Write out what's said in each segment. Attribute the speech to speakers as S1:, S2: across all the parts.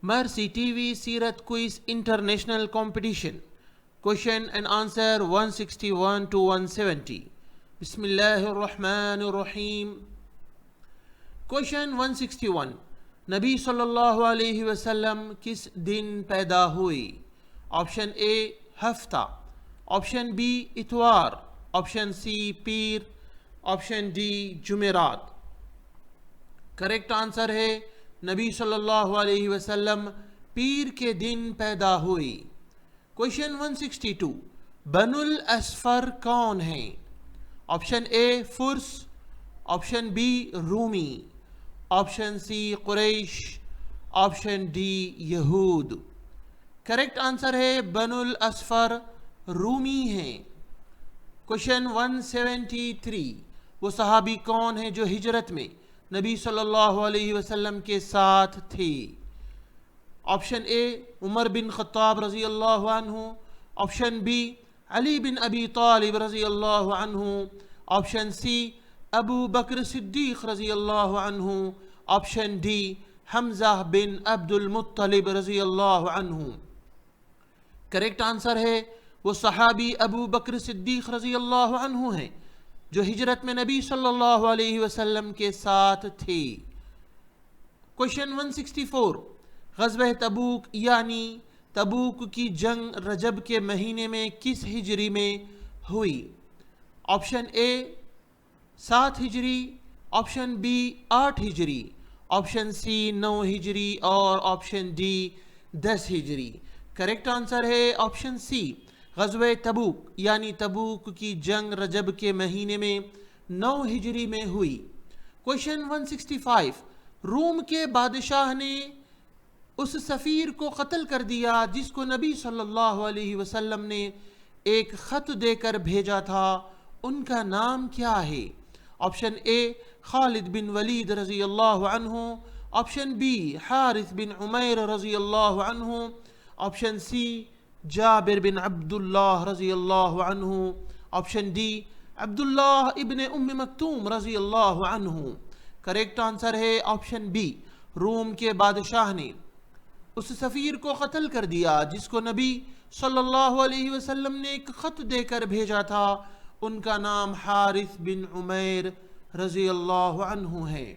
S1: Mercy TV Seerat Quiz International Competition. Question and answer 161 to 170. Bismillahir Rahmanir Rahim. Question 161. نبی صلی اللہ علیہ وسلم کس دن پیدا ہوئی؟ آپشن اے ہفتہ، آپشن بی اتوار، آپشن سی پیر، آپشن ڈی جمعرات۔ کریکٹ آنسر ہے نبی صلی اللہ علیہ وسلم پیر کے دن پیدا ہوئی۔ کویشچن 162، بنو الاسفر کون ہیں؟ آپشن اے فرس، آپشن بی رومی، آپشن سی قریش، آپشن ڈی یہود۔ کریکٹ آنسر ہے بنو الاسفر رومی ہیں۔ کویشچن 173، وہ صحابی کون ہیں جو ہجرت میں نبی صلی اللہ علیہ وسلم کے ساتھ تھے؟ آپشن اے عمر بن خطاب رضی اللہ عنہ، آپشن بی علی بن ابی طالب رضی اللہ عنہ، آپشن سی ابو بکر صدیق رضی اللہ عنہ، آپشن ڈی حمزہ بن عبد المطلب رضی اللہ عنہ۔ کریکٹ آنسر ہے وہ صحابی ابو بکر صدیق رضی اللہ عنہ ہیں جو ہجرت میں نبی صلی اللہ علیہ وسلم کے ساتھ تھے۔ کویشچن 164، غزوہ تبوک یعنی تبوک کی جنگ رجب کے مہینے میں کس ہجری میں ہوئی؟ آپشن اے 7 ہجری، آپشن بی 8 ہجری، آپشن سی 9 ہجری اور آپشن ڈی 10 ہجری۔ کریکٹ آنسر ہے آپشن سی، غزوہ تبوک یعنی تبوک کی جنگ رجب کے مہینے میں 9 ہجری میں ہوئی۔ کویشچن 165، روم کے بادشاہ نے اس سفیر کو قتل کر دیا جس کو نبی صلی اللہ علیہ وسلم نے ایک خط دے کر بھیجا تھا، ان کا نام کیا ہے؟ آپشن اے خالد بن ولید رضی اللہ عنہ، آپشن بی حارث بن عمیر رضی اللہ عنہ، آپشن سی جابر بن عبداللہ رضی اللہ عنہ، آپشن ڈی عبداللہ ابن ام مکتوم رضی اللہ عنہ۔ کریکٹ آنسر ہے آپشن بی، روم کے بادشاہ نے اس سفیر کو قتل کر دیا جس کو نبی صلی اللہ علیہ وسلم نے ایک خط دے کر بھیجا تھا، ان کا نام حارث بن عمیر رضی اللہ عنہ ہے۔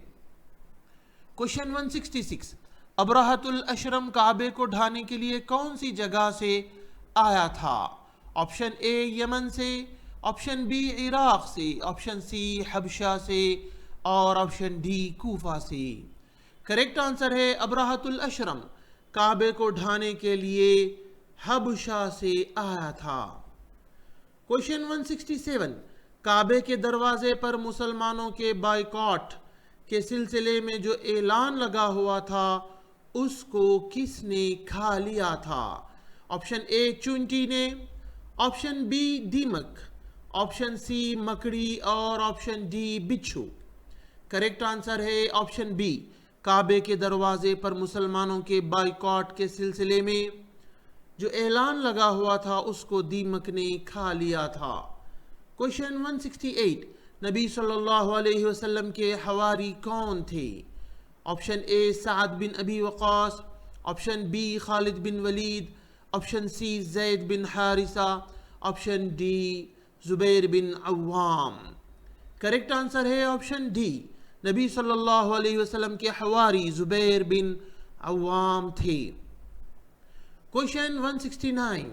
S1: کویشچن 166، ابرہۃ الاشرم کعبے کو ڈھانے کے لیے کون سی جگہ سے آیا تھا؟ آپشن اے یمن سے، آپشن بی عراق سے، آپشن سی حبشہ سے اور آپشن ڈی کوفہ سے۔ کریکٹ آنسر ہے ابرہۃ الاشرم کعبے کو ڈھانے کے لیے حبشہ سے آیا تھا۔ کویشچن 167، کعبے کے دروازے پر مسلمانوں کے بائیکاٹ کے سلسلے میں جو اعلان لگا ہوا تھا اس کو کس نے کھا لیا تھا؟ آپشن اے چونٹی نے، آپشن بی دیمک، آپشن سی مکڑی اور آپشن ڈی بچھو۔ کریکٹ آنسر ہے آپشن بی، کعبے کے دروازے پر مسلمانوں کے بائیکاٹ کے سلسلے میں جو اعلان لگا ہوا تھا اس کو دیمک نے کھا لیا تھا۔ کویشچن 168، نبی صلی اللہ علیہ وسلم کے حواری کون تھے؟ آپشن اے سعد بن ابی وقاص، آپشن بی خالد بن ولید، آپشن سی زید بن حارثہ، آپشن ڈی زبیر بن عوام۔ کریکٹ آنسر ہے آپشن ڈی، نبی صلی اللہ علیہ وسلم کے حواری زبیر بن عوام تھے۔ کویشچن 169،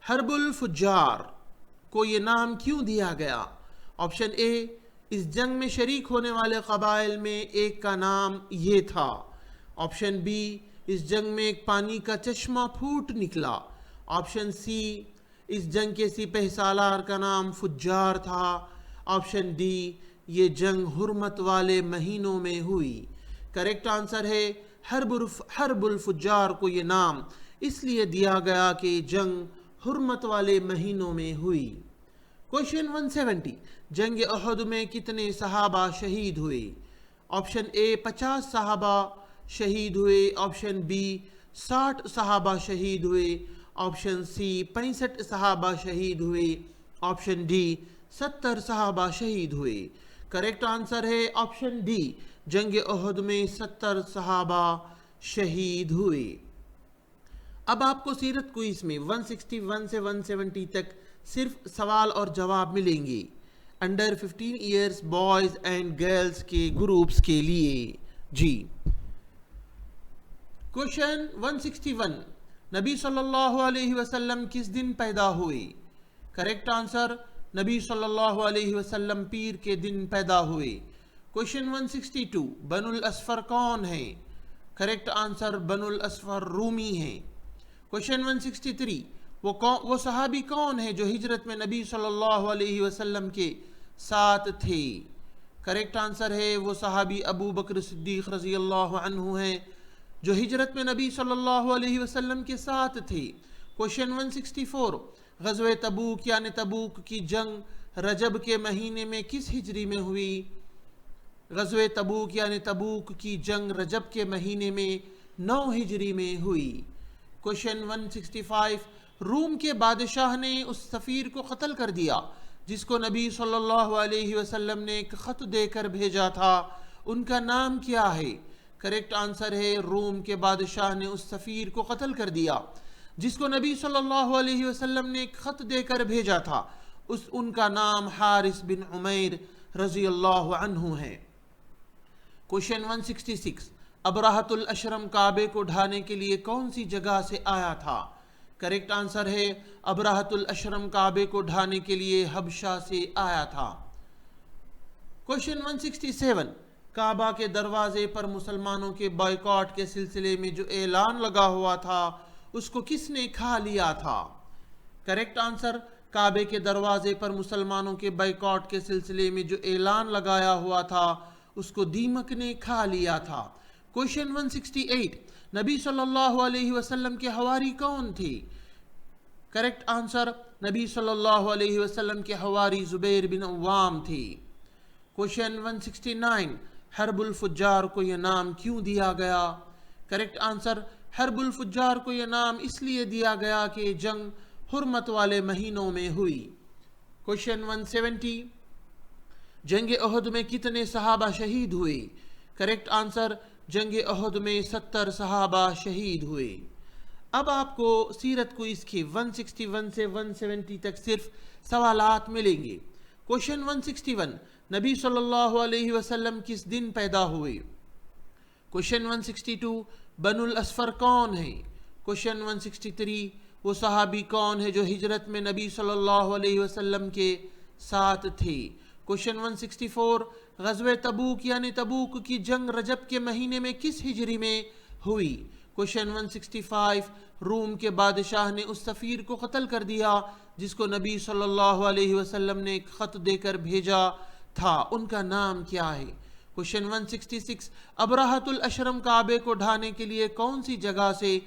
S1: حرب الفجار کو یہ نام کیوں دیا گیا؟ آپشن اے، اس جنگ میں شریک ہونے والے قبائل میں ایک کا نام یہ تھا، آپشن بی، اس جنگ میں ایک پانی کا چشمہ پھوٹ نکلا، آپشن سی، اس جنگ کے سپہ سالار کا نام فجار تھا، آپشن ڈی، یہ جنگ حرمت والے مہینوں میں ہوئی۔ کریکٹ آنسر ہے حرب الفجار کو یہ نام اس لیے دیا گیا کہ جنگ حرمت والے مہینوں میں ہوئی۔ کویشچن 170، جنگ احد میں کتنے صحابہ شہید ہوئے؟ آپشن اے 50 صحابہ شہید ہوئے، آپشن بی 60 صحابہ شہید ہوئے، آپشن سی 65 صحابہ شہید ہوئے، آپشن ڈی 70 صحابہ شہید ہوئے۔ کریکٹ آنسر ہے آپشن ڈی، جنگ احد میں 70 صحابہ شہید ہوئے۔ اب آپ کو سیرت کوئز میں 161 سے 170 تک صرف سوال اور جواب ملیں گے under 15 years boys and girls کے گروپس کے لیے۔ جی کوشچن 161، نبی صلی اللہ علیہ وسلم کس دن پیدا ہوئے؟ کریکٹ آنسر، نبی صلی اللہ علیہ وسلم پیر کے دن پیدا ہوئے۔ کوشچن 162، بنو الاسفر کون ہیں؟ کریکٹ آنسر، بنو الاسفر رومی ہیں۔ کوشچن 163، وہ صحابی کون ہے جو ہجرت میں نبی صلی اللہ علیہ وسلم کے ساتھ تھے؟ کریکٹ آنسر ہے وہ صحابی ابو بکر صدیق رضی اللہ عنہ ہیں جو ہجرت میں نبی صلی اللہ علیہ وسلم کے ساتھ تھے۔ کوشچن 164، غزوہ تبوک یعنی تبوک کی جنگ رجب کے مہینے میں کس ہجری میں ہوئی؟ غزوہ تبوک یعنی تبوک کی جنگ رجب کے مہینے میں 9 ہجری میں ہوئی۔ کوشچن 165، روم کے بادشاہ نے اس سفیر کو قتل کر دیا جس کو نبی صلی اللہ علیہ وسلم نے ایک خط دے کر بھیجا تھا، ان کا نام کیا ہے؟ کریکٹ آنسر ہے روم کے بادشاہ نے اس سفیر کو قتل کر دیا جس کو نبی صلی اللہ علیہ وسلم نے ایک خط دے کر بھیجا تھا، ان کا نام حارث بن عمیر رضی اللہ عنہ ہے۔ کوشچن 166، ابرہۃ الاشرم کعبے کو ڈھانے کے لیے کون سی جگہ سے آیا تھا؟ کریکٹ آنسر ہے ابرہۃ الاشرم کعبے کو ڈھانے کے لیے حبشہ سے آیا تھا۔ کوشچن 167، کعبہ کے دروازے پر مسلمانوں کے بائیکاٹ کے سلسلے میں جو اعلان لگا ہوا تھا اس کو کس نے کھا لیا تھا؟ کریکٹ آنسر، کعبے کے دروازے پر مسلمانوں کے بائیکاٹ کے سلسلے میں جو اعلان لگایا ہوا تھا اس کو دیمک نے کھا لیا تھا۔ کوشچن 168، نبی صلی اللہ علیہ وسلم کے حواری کون تھے؟ کریکٹ آنسر، نبی صلی اللہ علیہ وسلم کے حواری زبیر بن عوام تھے۔ کوشچن 169، حرب الفجار کو یہ نام کیوں دیا گیا؟ کریکٹ آنسر، حرب الفجار کو یہ نام اس لیے دیا گیا کہ جنگ حرمت والے مہینوں میں ہوئی۔ کوشچن 170، جنگ احد میں کتنے صحابہ شہید ہوئے؟ کریکٹ آنسر، جنگ احد میں 70 صحابہ شہید ہوئے۔ اب آپ کو سیرت کوئز کے 161 سے 170 تک صرف سوالات ملیں گے۔ کوشچن 161، نبی صلی اللہ علیہ وسلم کس دن پیدا ہوئے؟ کوشچن 162، بنو الاسفر کون ہیں؟ کوشچن 163، وہ صحابی کون ہے جو ہجرت میں نبی صلی اللہ علیہ وسلم کے ساتھ تھے؟ کوشچن 164، غزوہ تبوک یعنی تبوک کی جنگ رجب کے مہینے میں کس ہجری میں ہوئی؟ کوشچن 165، روم کے بادشاہ نے اس سفیر کو قتل کر دیا جس کو نبی صلی اللہ علیہ وسلم نے ایک خط دے کر بھیجا تھا، ان کا نام کیا ہے؟ کوشچن 166، ابرہۃ الاشرم کعبے کو ڈھانے کے لیے کون سی جگہ سے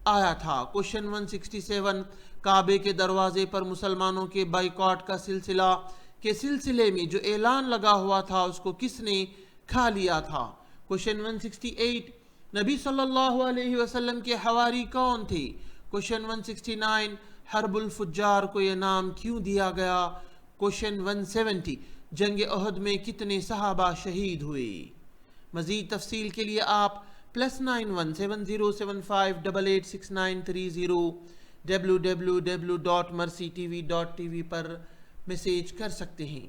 S1: آیا تھا؟ کوشچن 167، کعبے کے دروازے پر مسلمانوں کے بائیکاٹ کے سلسلے میں جو اعلان لگا ہوا تھا اس کو کس نے کھا لیا تھا؟ کوشچن 168، نبی صلی اللہ علیہ وسلم کے حواری کون تھے؟ کوشچن 169، حرب الفجار کو یہ نام کیوں دیا گیا؟ کوشچن 170، جنگ احد میں کتنے صحابہ شہید ہوئے؟ مزید تفصیل کے لیے آپ +91 7075 886930 www.mercytv.tv پر میسیج کر سکتے ہیں۔